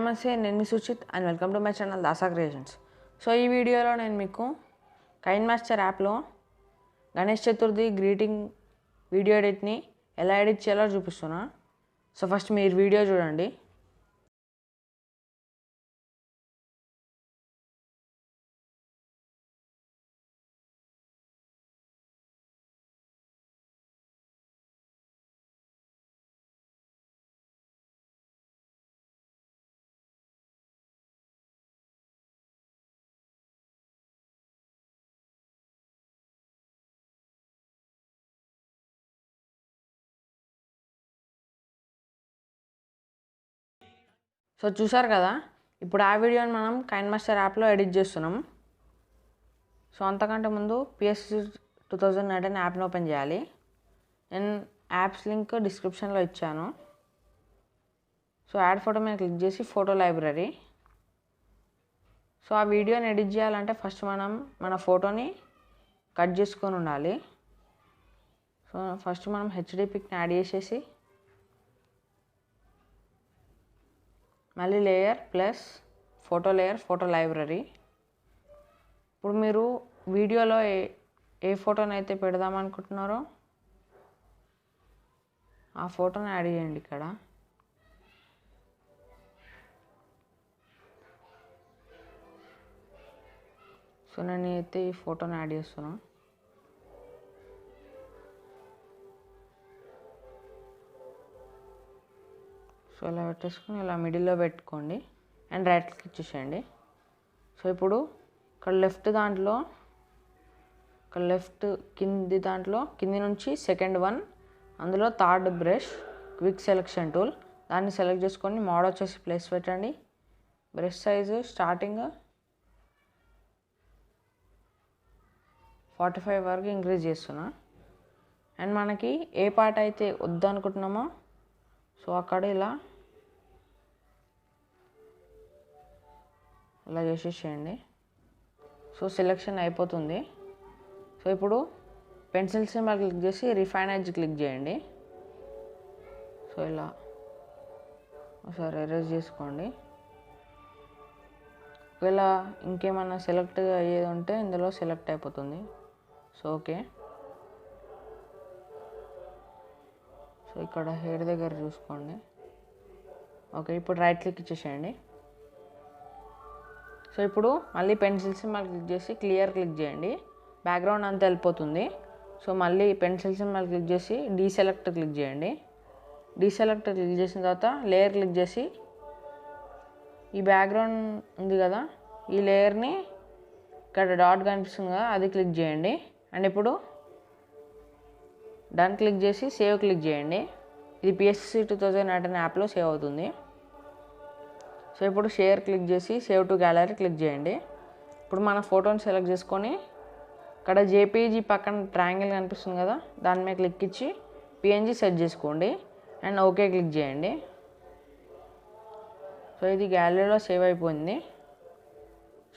నమస్తే, నేను మీ Suchith and welcome to my channel dasacreations. So ఈ వీడియోలో నేను మీకు కైన్మాస్టర్ యాప్లో గణేష్ చతుర్థి గ్రీటింగ్ వీడియో ఎడిట్ని ఎలా ఎడిట్ చేయాలో చూపిస్తున్నా. సో ఫస్ట్ మీరు వీడియో చూడండి. సో చూసారు కదా, ఇప్పుడు ఆ వీడియోని మనం కైన్మాస్టర్ యాప్లో ఎడిట్ చేస్తున్నాం. సో అంతకంటే ముందు Pscc 2019 యాప్ని ఓపెన్ చేయాలి. నేను యాప్స్ లింక్ డిస్క్రిప్షన్లో ఇచ్చాను. సో యాడ్ ఫోటో మీద క్లిక్ చేసి ఫోటో లైబ్రరీ. సో ఆ వీడియోని ఎడిట్ చేయాలంటే ఫస్ట్ మనం మన ఫోటోని కట్ చేసుకొని ఉండాలి. సో ఫస్ట్ మనం హెచ్డి పిక్ని యాడ్ చేసేసి మళ్ళీ layer plus photo layer photo library. ఇప్పుడు మీరు వీడియోలో ఏ ఫోటోని అయితే పెడదామనుకుంటున్నారో ఆ ఫోటోని యాడ్ చేయండి ఇక్కడ. సో నేను అయితే ఈ ఫోటోని యాడ్ చేస్తున్నా. సో ఇలా పెట్టేసుకొని ఇలా మిడిల్లో పెట్టుకోండి అండ్ రైట్ క్లిక్ ఇచ్చేసేయండి. సో ఇప్పుడు ఇక్కడ లెఫ్ట్ కింది నుంచి సెకండ్ వన్, అందులో third brush quick selection tool, దాన్ని సెలెక్ట్ చేసుకొని మోడ్ వచ్చేసి ప్లేస్ పెట్టండి. బ్రష్ సైజు స్టార్టింగ్ 45 వరకు ఇంక్రీజ్ చేస్తున్నా. అండ్ మనకి ఏ పార్ట్ అయితే వద్దనుకుంటున్నామో సో అక్కడ ఇలా చేసేసేయండి. సో సెలెక్షన్ అయిపోతుంది. సో ఇప్పుడు పెన్సిల్ సింబల్ క్లిక్ చేసి రిఫైన్ ఎడ్జ్ క్లిక్ చేయండి. సో ఇలా ఒకసారి ఎరేజ్ చేసుకోండి. ఒకవేళ ఇంకేమన్నా సెలెక్ట్ అయ్యేది ఉంటే ఇందులో సెలెక్ట్ అయిపోతుంది. So okay. సో ఇక్కడ హెయిర్ దగ్గర చూసుకోండి. ఓకే, ఇప్పుడు రైట్ క్లిక్ ఇచ్చేసేయండి. సో ఇప్పుడు మళ్ళీ పెన్సిల్ సింబల్ క్లిక్ చేసి క్లియర్ క్లిక్ చేయండి. బ్యాక్గ్రౌండ్ అంతా వెళ్ళిపోతుంది. సో మళ్ళీ పెన్సిల్ సింబల్ క్లిక్ చేసి డీసెలెక్ట్ క్లిక్ చేయండి. డీసెలెక్ట్ క్లిక్ చేసిన తర్వాత లేయర్ క్లిక్ చేసి ఈ బ్యాక్గ్రౌండ్ ఉంది కదా, ఈ లేయర్ని ఇక్కడ డాట్ కనిపిస్తుంది కదా అది క్లిక్ చేయండి. అండ్ ఇప్పుడు డన్ క్లిక్ చేసి సేవ్ క్లిక్ చేయండి. ఇది Pscc 2019 యాప్లో సేవ్ అవుతుంది. సో ఇప్పుడు షేర్ క్లిక్ చేసి సేవ్ టు గ్యాలరీ క్లిక్ చేయండి. ఇప్పుడు మన ఫోటోని సెలెక్ట్ చేసుకొని ఇక్కడ జేపీజీ పక్కన ట్రయాంగిల్ కనిపిస్తుంది కదా, దాని మీద క్లిక్ ఇచ్చి PNG సెట్ చేసుకోండి అండ్ ఓకే క్లిక్ చేయండి. సో ఇది గ్యాలరీలో సేవ్ అయిపోయింది.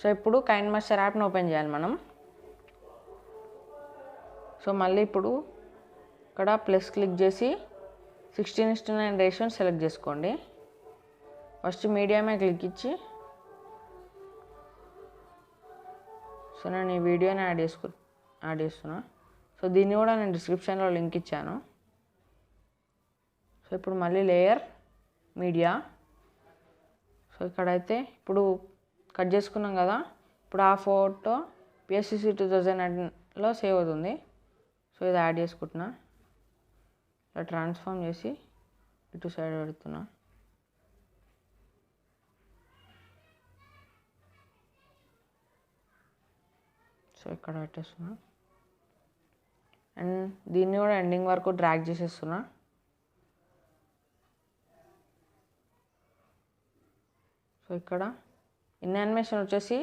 సో ఇప్పుడు కైన్మాస్టర్ యాప్ని ఓపెన్ చేయాలి మనం. సో మళ్ళీ ఇప్పుడు ఇక్కడ ప్లస్ క్లిక్ చేసి 16:9 రేషియోని సెలెక్ట్ చేసుకోండి. ఫస్ట్ మీడియామే క్లిక్ ఇచ్చి సో నేను ఈ వీడియోని యాడ్ చేస్తున్నా. సో దీన్ని కూడా నేను డిస్క్రిప్షన్లో లింక్ ఇచ్చాను. సో ఇప్పుడు మళ్ళీ లేయర్ మీడియా. సో ఇక్కడైతే ఇప్పుడు కట్ చేసుకున్నాం కదా, ఇప్పుడు ఆ ఫోటో Pscc 2019లో సేవ్ అవుతుంది. సో ఇది యాడ్ చేసుకుంటున్నా. ఇలా ట్రాన్స్ఫార్మ్ చేసి ఇటు సైడ్ పెడుతున్నా. సో ఇక్కడ పెట్టేస్తున్నా అండ్ దీన్ని కూడా ఎండింగ్ వరకు డ్రాగ్ చేసేస్తున్నా. సో ఇక్కడ ఇన్ యానిమేషన్ వచ్చేసి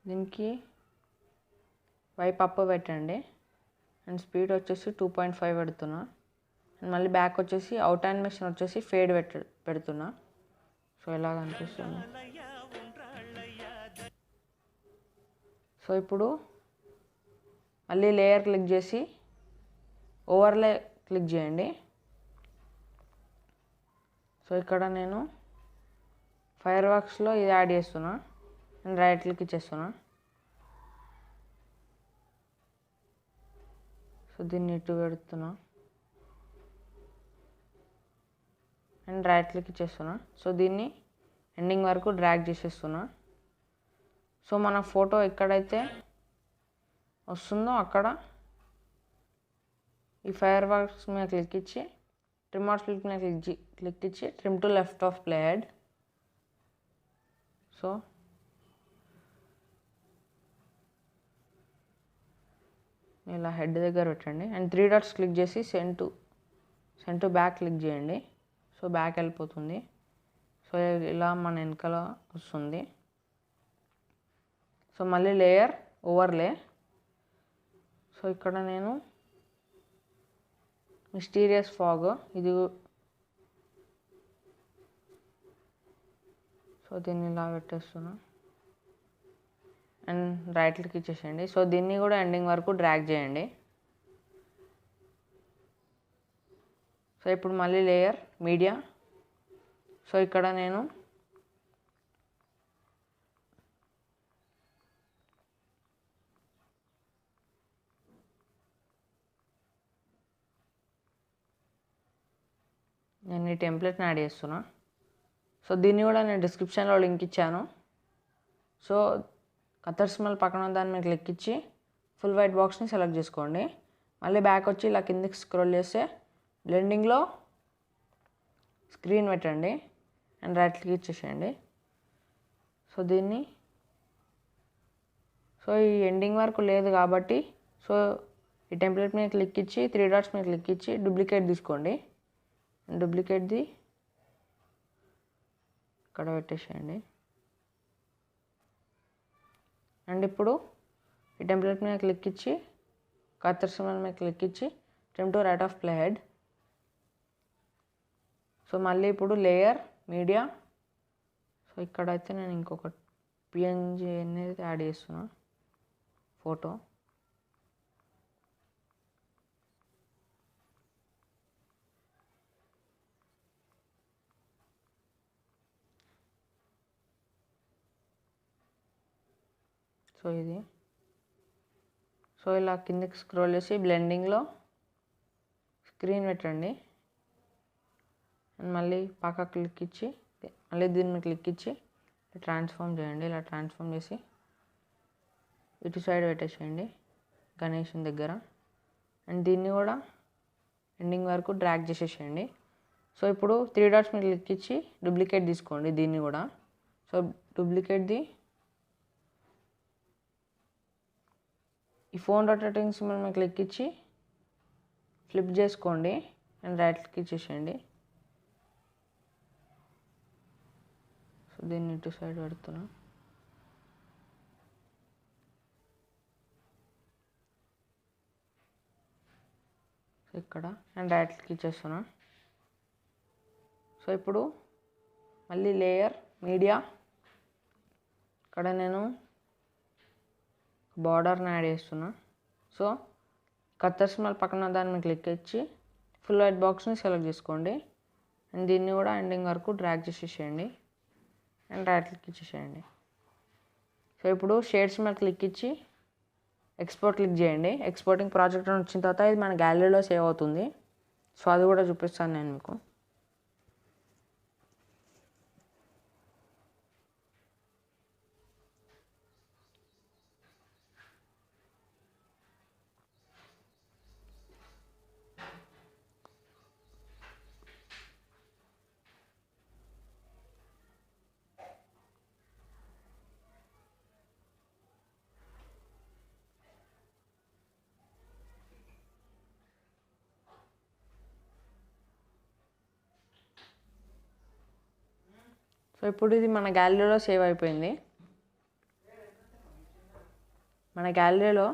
దీనికి వైప్ అప్ పెట్టండి అండ్ స్పీడ్ వచ్చేసి 2.5 పెడుతున్నా. అండ్ మళ్ళీ బ్యాక్ వచ్చేసి అవుట్ యానిమేషన్ వచ్చేసి ఫేడ్ పెడుతున్నా. సో ఇలా కనిపిస్తుంది. సో ఇప్పుడు మళ్ళీ లేయర్ క్లిక్ చేసి ఓవర్లే క్లిక్ చేయండి. సో ఇక్కడ నేను ఫైర్ వర్క్స్లో ఇది యాడ్ చేస్తున్నా అండ్ రైట్ క్లిక్ ఇచ్చేస్తున్నా. సో దీన్ని ఇటు పెడుతున్నా అండ్ రైట్ క్లిక్ ఇచ్చేస్తున్నా. సో దీన్ని ఎండింగ్ వరకు డ్రాగ్ చేసేస్తున్నా. సో మన ఫోటో ఎక్కడైతే వస్తుందో అక్కడ ఈ ఫైర్ వర్క్స్ మీద క్లిక్ ఇచ్చి ట్రిమ్ ఆర్ స్ప్లిట్ మీద క్లిక్ ఇచ్చి trim to left of play head. So ఇలా హెడ్ దగ్గర పెట్టండి అండ్ 3 డాట్స్ క్లిక్ చేసి సెండ్ టు బ్యాక్ క్లిక్ చేయండి. సో బ్యాక్ వెళ్ళిపోతుంది. సో ఇలా మన వెనకాల వస్తుంది. సో మళ్ళీ లేయర్ ఓవర్లే. సో ఇక్కడ నేను మిస్టీరియస్ ఫాగ్ ఇది, సో దీన్ని ఇలా పెట్టేస్తున్నా అండ్ రైట్ క్లిక్ ఇచ్చేసేయండి. సో దీన్ని కూడా ఎండింగ్ వరకు డ్రాగ్ చేయండి. సో ఇప్పుడు మళ్ళీ లేయర్ మీడియా. సో ఇక్కడ నేను ఈ టెంప్లెట్ని యాడ్ చేస్తున్నా. సో దీన్ని కూడా నేను డిస్క్రిప్షన్లో లింక్ ఇచ్చాను. సో కత్తర్ స్మెల్ పక్కన దాన్ని మీరు క్లిక్ ఇచ్చి ఫుల్ వైట్ బాక్స్ని సెలెక్ట్ చేసుకోండి. మళ్ళీ బ్యాక్ వచ్చి ఇలా కిందకి స్క్రోల్ చేస్తే బ్లెండింగ్లో స్క్రీన్ పెట్టండి అండ్ రైట్ క్లిక్ ఇచ్చేసేయండి. సో దీన్ని సో ఈ ఎండింగ్ వరకు లేదు కాబట్టి సో ఈ టెంప్లెట్ మీద క్లిక్ ఇచ్చి 3 డాట్స్ మీద క్లిక్ ఇచ్చి డూప్లికేట్ తీసుకోండి. డూప్లికేట్ది ఇక్కడ పెట్టేసేయండి. అండ్ ఇప్పుడు ఈ టెంప్లెట్ మీద క్లిక్ ఇచ్చి కత్తర్ స్మెల్ మీద క్లిక్ ఇచ్చి trim to right of play head. So మళ్ళీ ఇప్పుడు లేయర్ మీడియా. సో ఇక్కడైతే నేను ఇంకొక పిఎన్జీ అనేది యాడ్ చేస్తున్నా ఫోటో. సో ఇది సో ఇలా కిందకి స్క్రోల్ చేసి బ్లెండింగ్లో స్క్రీన్ పెట్టండి అండ్ మళ్ళీ పక్క క్లిక్ ఇచ్చి మళ్ళీ దీని మీద క్లిక్ ఇచ్చి ట్రాన్స్ఫార్మ్ చేయండి. ఇలా ట్రాన్స్ఫార్మ్ చేసి ఇటు సైడ్ పెట్టేసేయండి గణేష్ దగ్గర అండ్ దీన్ని కూడా ఎండింగ్ వరకు డ్రాగ్ చేసేసేయండి. సో ఇప్పుడు 3 డాట్స్ మీద క్లిక్ ఇచ్చి డూప్లికేట్ తీసుకోండి దీన్ని కూడా. సో డూప్లికేట్ది ఈ ఫోన్ రొటేటింగ్ సింబల్ మీద క్లిక్ ఇచ్చి ఫ్లిప్ చేసుకోండి అండ్ రైట్ క్లిక్ ఇచ్చేసేయండి. సో దీన్ని ఇటు సైడ్ పెడుతున్నా. సో ఇక్కడ అండ్ రైట్ క్లిక్ ఇచ్చేస్తున్నా. సో ఇప్పుడు మళ్ళీ లేయర్ మీడియా. ఇక్కడ నేను బార్డర్ని యాడ్ చేస్తున్నా. సో కత్తర్ స్మెల్ పక్కన దాని మీద క్లిక్ ఇచ్చి ఫుల్ వైట్ బాక్స్ని సెలెక్ట్ చేసుకోండి అండ్ దీన్ని కూడా ఎండింగ్ వరకు డ్రాగ్ చేసేసేయండి అండ్ రైట్ క్లిక్ ఇచ్చేసేయండి. సో ఇప్పుడు షేడ్స్ మీద క్లిక్ ఇచ్చి ఎక్స్పోర్ట్ క్లిక్ చేయండి. ఎక్స్పోర్టింగ్ ప్రాజెక్ట్ అని వచ్చిన తర్వాత ఇది మన గ్యాలరీలో సేవ్ అవుతుంది. సో అది కూడా చూపిస్తాను నేను మీకు. సో ఇప్పుడు ఇది మన గ్యాలరీలో సేవ్ అయిపోయింది. మన గ్యాలరీలో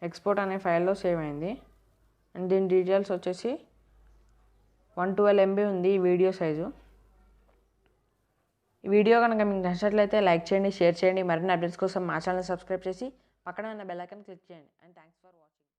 ఎక్స్పోర్ట్ అనే ఫైల్లో సేవ్ అయింది అండ్ దీని డీటెయిల్స్ వచ్చేసి 112 MB ఉంది ఈ వీడియో సైజు. ఈ వీడియో కనుక మీకు నచ్చినట్లయితే లైక్ చేయండి, షేర్ చేయండి. మరిన్ని అప్డేట్స్ కోసం మా ఛానల్ సబ్స్క్రైబ్ చేసి పక్కన ఉన్న బెల్ ఐకాన్ క్లిక్ చేయండి. And thanks for watching.